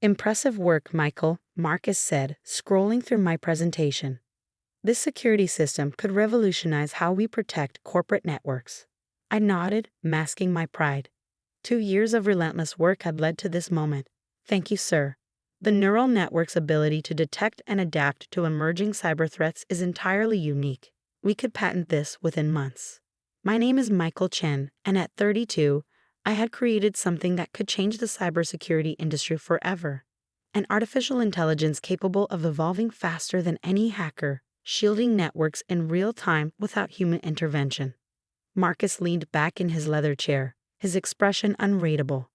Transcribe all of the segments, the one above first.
Impressive work, Michael, Marcus said, scrolling through my presentation. This security system could revolutionize how we protect corporate networks. I nodded, masking my pride. 2 years of relentless work had led to this moment. Thank you, sir. The neural network's ability to detect and adapt to emerging cyber threats is entirely unique. We could patent this within months. My name is Michael Chen, and at 32, I had created something that could change the cybersecurity industry forever. An artificial intelligence capable of evolving faster than any hacker, shielding networks in real time without human intervention. Marcus leaned back in his leather chair, his expression unreadable.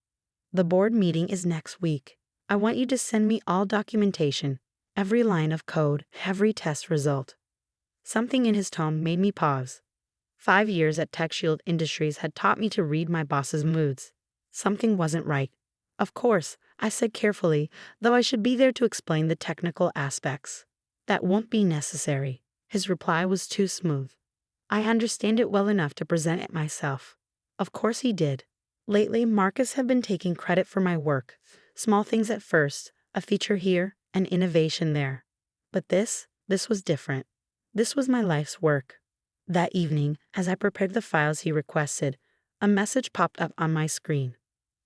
The board meeting is next week. I want you to send me all documentation, every line of code, every test result. Something in his tone made me pause. 5 years at TechShield Industries had taught me to read my boss's moods. Something wasn't right. Of course, I said carefully, though I should be there to explain the technical aspects. That won't be necessary. His reply was too smooth. I understand it well enough to present it myself. Of course he did. Lately, Marcus had been taking credit for my work. Small things at first, a feature here, an innovation there. But this was different. This was my life's work. That evening, as I prepared the files he requested, a message popped up on my screen.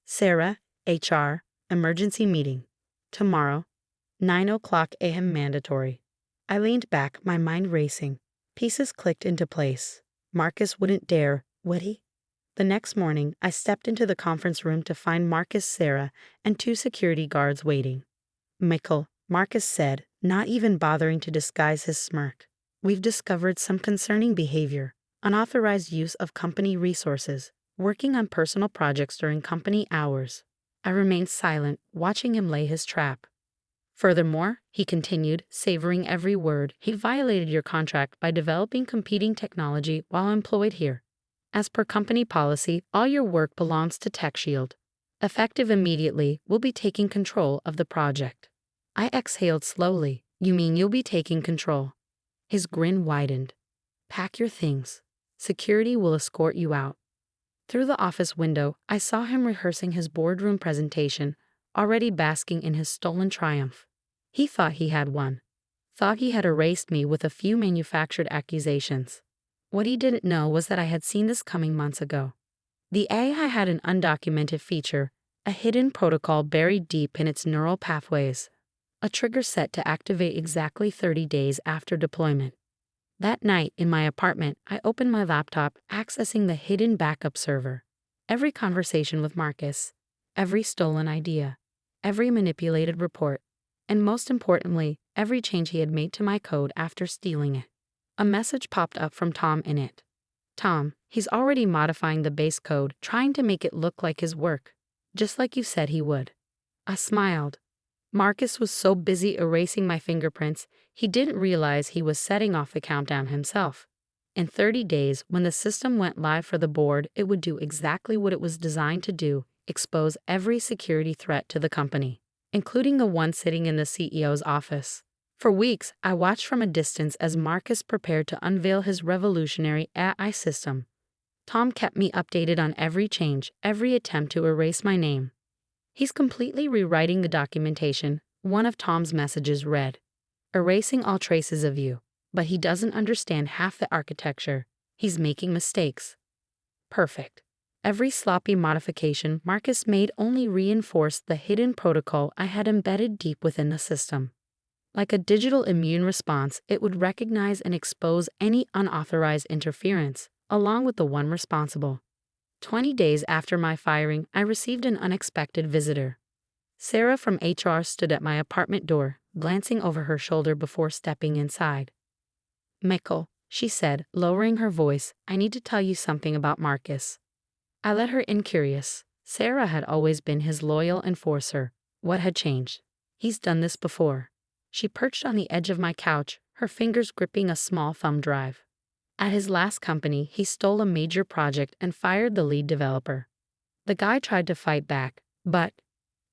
Sarah, HR, emergency meeting. Tomorrow, 9:00 a.m. mandatory. I leaned back, my mind racing. Pieces clicked into place. Marcus wouldn't dare, would he? The next morning, I stepped into the conference room to find Marcus, Sarah, and 2 security guards waiting. Michael, Marcus said, not even bothering to disguise his smirk. We've discovered some concerning behavior, unauthorized use of company resources, working on personal projects during company hours. I remained silent, watching him lay his trap. Furthermore, he continued, savoring every word, he violated your contract by developing competing technology while employed here. As per company policy, all your work belongs to TechShield. Effective immediately, we'll be taking control of the project. I exhaled slowly. You mean you'll be taking control? His grin widened. Pack your things. Security will escort you out. Through the office window, I saw him rehearsing his boardroom presentation, already basking in his stolen triumph. He thought he had won. Thought he had erased me with a few manufactured accusations. What he didn't know was that I had seen this coming months ago. The AI had an undocumented feature, a hidden protocol buried deep in its neural pathways. A trigger set to activate exactly 30 days after deployment. That night, in my apartment, I opened my laptop, accessing the hidden backup server. Every conversation with Marcus, every stolen idea, every manipulated report, and most importantly, every change he had made to my code after stealing it. A message popped up from Tom in it. Tom, he's already modifying the base code, trying to make it look like his work, just like you said he would. I smiled. Marcus was so busy erasing my fingerprints, he didn't realize he was setting off the countdown himself. In 30 days, when the system went live for the board, it would do exactly what it was designed to do, expose every security threat to the company, including the one sitting in the CEO's office. For weeks, I watched from a distance as Marcus prepared to unveil his revolutionary AI system. Tom kept me updated on every change, every attempt to erase my name. He's completely rewriting the documentation. One of Tom's messages read, "Erasing all traces of you," but he doesn't understand half the architecture. He's making mistakes. Perfect. Every sloppy modification Marcus made only reinforced the hidden protocol I had embedded deep within the system. Like a digital immune response, it would recognize and expose any unauthorized interference, along with the one responsible. 20 days after my firing, I received an unexpected visitor. Sarah from HR stood at my apartment door, glancing over her shoulder before stepping inside. "Michael," she said, lowering her voice, "I need to tell you something about Marcus." I let her in curious. Sarah had always been his loyal enforcer. What had changed? "He's done this before." She perched on the edge of my couch, her fingers gripping a small thumb drive. At his last company, he stole a major project and fired the lead developer. The guy tried to fight back, but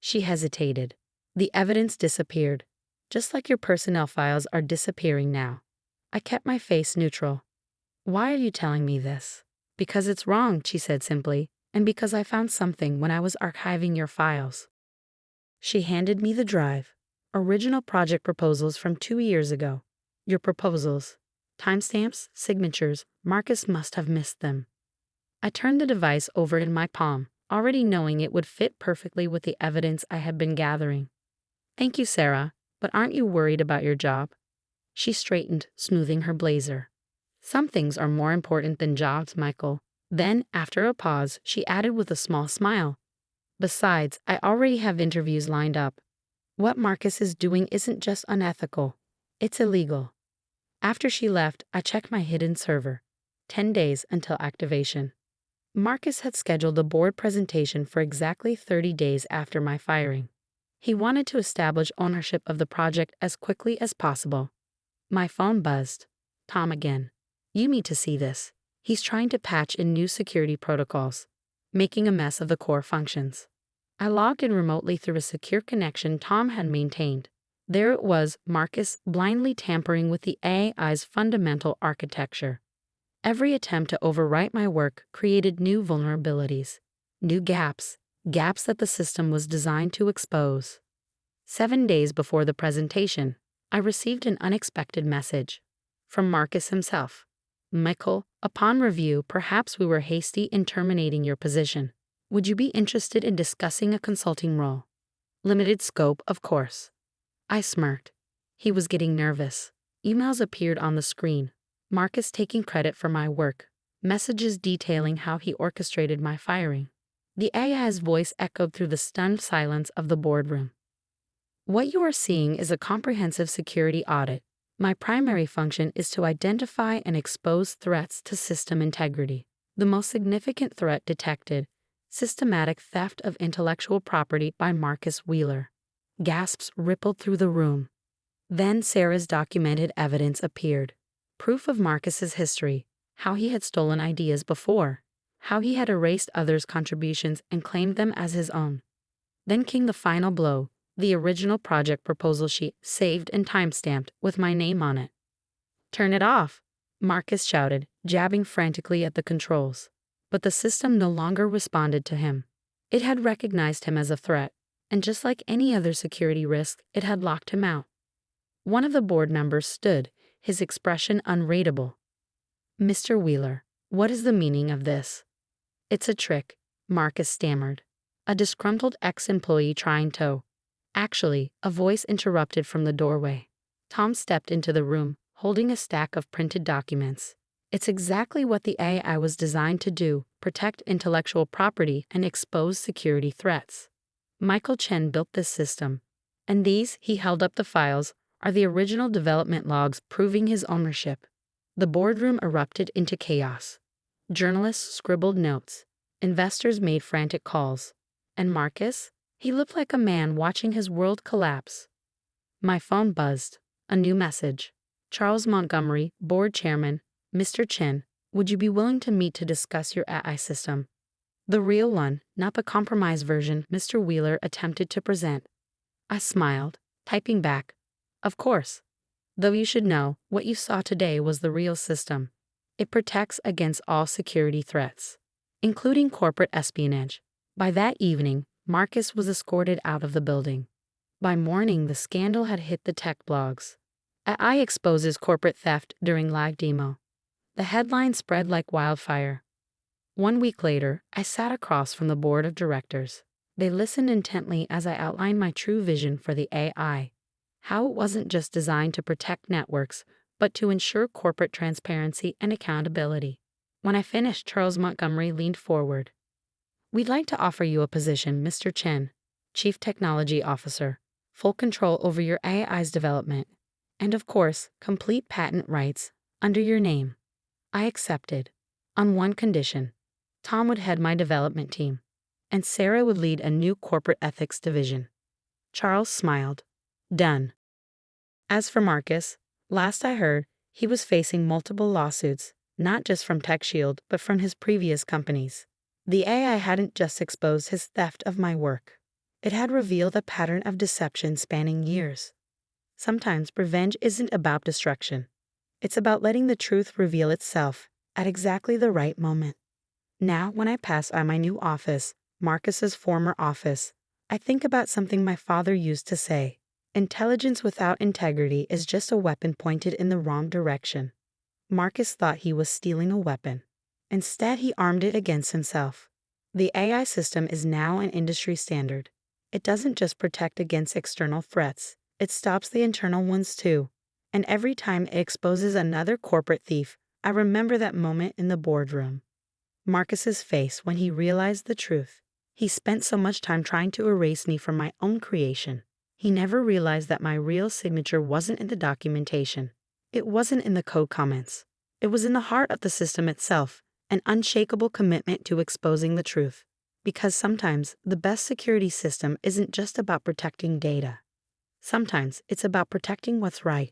she hesitated. The evidence disappeared, just like your personnel files are disappearing now. I kept my face neutral. "Why are you telling me this?" "Because it's wrong," she said simply, "and because I found something when I was archiving your files." She handed me the drive. Original project proposals from 2 years ago. Your proposals. Timestamps, signatures, Marcus must have missed them. I turned the device over in my palm, already knowing it would fit perfectly with the evidence I had been gathering. Thank you, Sarah, but aren't you worried about your job? She straightened, smoothing her blazer. Some things are more important than jobs, Michael. Then, after a pause, she added with a small smile. Besides, I already have interviews lined up. What Marcus is doing isn't just unethical, it's illegal. After she left, I checked my hidden server. 10 days until activation. Marcus had scheduled a board presentation for exactly 30 days after my firing. He wanted to establish ownership of the project as quickly as possible. My phone buzzed. Tom again. You need to see this. He's trying to patch in new security protocols, making a mess of the core functions. I logged in remotely through a secure connection Tom had maintained. There it was, Marcus blindly tampering with the AI's fundamental architecture. Every attempt to overwrite my work created new vulnerabilities, new gaps that the system was designed to expose. 7 days before the presentation, I received an unexpected message from Marcus himself. Michael, upon review, perhaps we were hasty in terminating your position. Would you be interested in discussing a consulting role? Limited scope, of course. I smirked. He was getting nervous. Emails appeared on the screen. Marcus taking credit for my work. Messages detailing how he orchestrated my firing. The AI's voice echoed through the stunned silence of the boardroom. What you are seeing is a comprehensive security audit. My primary function is to identify and expose threats to system integrity. The most significant threat detected: systematic theft of intellectual property by Marcus Wheeler. Gasps rippled through the room. Then Sarah's documented evidence appeared. Proof of Marcus's history, how he had stolen ideas before, how he had erased others' contributions and claimed them as his own. Then came the final blow, the original project proposal sheet, saved and time-stamped with my name on it. Turn it off, Marcus shouted, jabbing frantically at the controls. But the system no longer responded to him. It had recognized him as a threat, and just like any other security risk, it had locked him out. One of the board members stood, his expression unreadable. Mr. Wheeler, what is the meaning of this? It's a trick, Marcus stammered. A disgruntled ex-employee trying to. Actually, a voice interrupted from the doorway. Tom stepped into the room, holding a stack of printed documents. It's exactly what the AI was designed to do: protect intellectual property and expose security threats. Michael Chen built this system. And these, he held up the files, are the original development logs proving his ownership. The boardroom erupted into chaos. Journalists scribbled notes. Investors made frantic calls. And Marcus? He looked like a man watching his world collapse. My phone buzzed. A new message. Charles Montgomery, board chairman. Mr. Chen, would you be willing to meet to discuss your AI system? The real one, not the compromised version Mr. Wheeler attempted to present. I smiled, typing back. Of course. Though you should know, what you saw today was the real system. It protects against all security threats, including corporate espionage. By that evening, Marcus was escorted out of the building. By morning, the scandal had hit the tech blogs. AI exposes corporate theft during live demo. The headline spread like wildfire. 1 week later, I sat across from the board of directors. They listened intently as I outlined my true vision for the AI. How it wasn't just designed to protect networks, but to ensure corporate transparency and accountability. When I finished, Charles Montgomery leaned forward. We'd like to offer you a position, Mr. Chen, Chief Technology Officer, full control over your AI's development, and of course, complete patent rights, under your name. I accepted, on one condition. Tom would head my development team, and Sarah would lead a new corporate ethics division. Charles smiled. Done. As for Marcus, last I heard, he was facing multiple lawsuits, not just from TechShield, but from his previous companies. The AI hadn't just exposed his theft of my work. It had revealed a pattern of deception spanning years. Sometimes revenge isn't about destruction. It's about letting the truth reveal itself at exactly the right moment. Now, when I pass by my new office, Marcus's former office, I think about something my father used to say. Intelligence without integrity is just a weapon pointed in the wrong direction. Marcus thought he was stealing a weapon. Instead, he armed it against himself. The AI system is now an industry standard. It doesn't just protect against external threats, it stops the internal ones too. And every time it exposes another corporate thief, I remember that moment in the boardroom. Marcus's face when he realized the truth. He spent so much time trying to erase me from my own creation. He never realized that my real signature wasn't in the documentation. It wasn't in the code comments. It was in the heart of the system itself, an unshakable commitment to exposing the truth. Because sometimes the best security system isn't just about protecting data. Sometimes it's about protecting what's right.